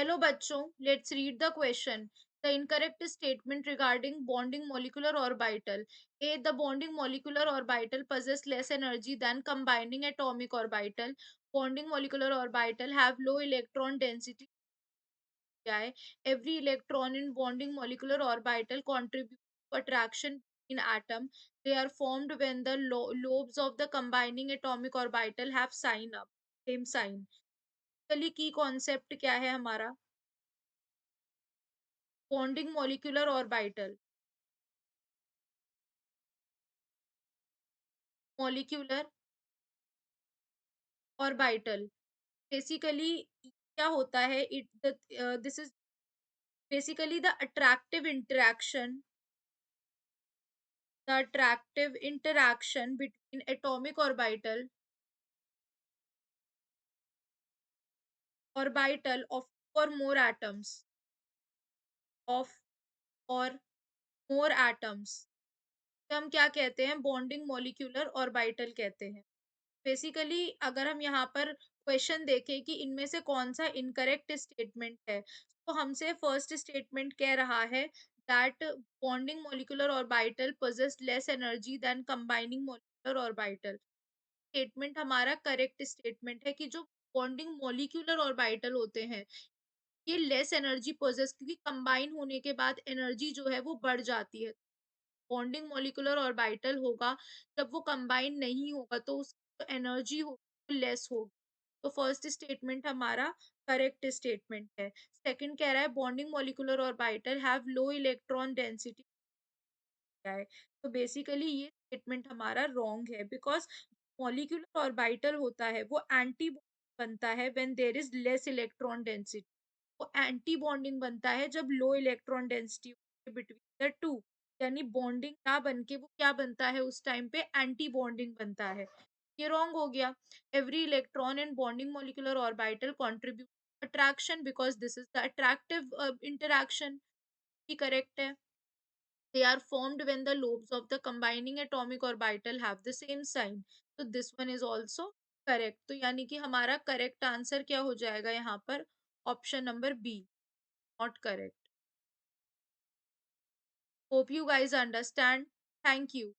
Hello बच्चों, let's read the question. The incorrect statement regarding bonding molecular orbital. A. The bonding molecular orbital possess less energy than combining atomic orbital. Bonding molecular orbital have low electron density. Every electron in bonding molecular orbital contributes to attraction in atom. They are formed when the lobes of the combining atomic orbital have same sign. चलिए की concept क्या है हमारा bonding molecular orbital molecular orbital basically क्या होता है it this is basically the attractive interaction between atomic orbital of और मोर atoms of और मोर एटम्स हम क्या कहते हैं बॉन्डिंग मॉलिक्यूलर ऑर्बिटल कहते हैं बेसिकली अगर हम यहाँ पर क्वेश्चन देखें कि इनमें से कौन सा इनकरेक्ट स्टेटमेंट है तो हमसे फर्स्ट स्टेटमेंट कह रहा है that bonding molecular orbital possess less energy than combining molecular orbital statement हमारा करेक्ट स्टेटमेंट है कि जो बॉन्डिंग मॉलिक्यूलर ऑर्बिटल होते हैं ये लेस एनर्जी पोजेस क्योंकि कंबाइन होने के बाद एनर्जी जो है वो बढ़ जाती है बॉन्डिंग मॉलिक्यूलर ऑर्बिटल होगा जब वो कंबाइन नहीं होगा तो उसकी एनर्जी होगी लेस होगी तो फर्स्ट स्टेटमेंट हमारा करेक्ट स्टेटमेंट है सेकंड कह रहा है bonding molecular orbital have low electron density है तो बेसिकली ये स्टेटमेंट हमारा रॉन्ग है बिकॉज मॉलिक्यूलर ऑर्बिटल होता है वो एंटी बनता है when there is less electron density वो एंटी बॉन्डिंग बनता है जब low electron density between the two यानी बॉन्डिंग ना बन के वो क्या बनता है उस टाइम पे एंटी बॉन्डिंग बनता है ये रॉन्ग हो गया every electron in bonding molecular orbital contribute attraction because this is the attractive interaction he correct है they are formed when the lobes of the combining atomic orbital have the same sign so this one is also correct तो यानी कि हमारा correct answer क्या हो जाएगा यहाँ पर option number B not correct hope you guys understand thank you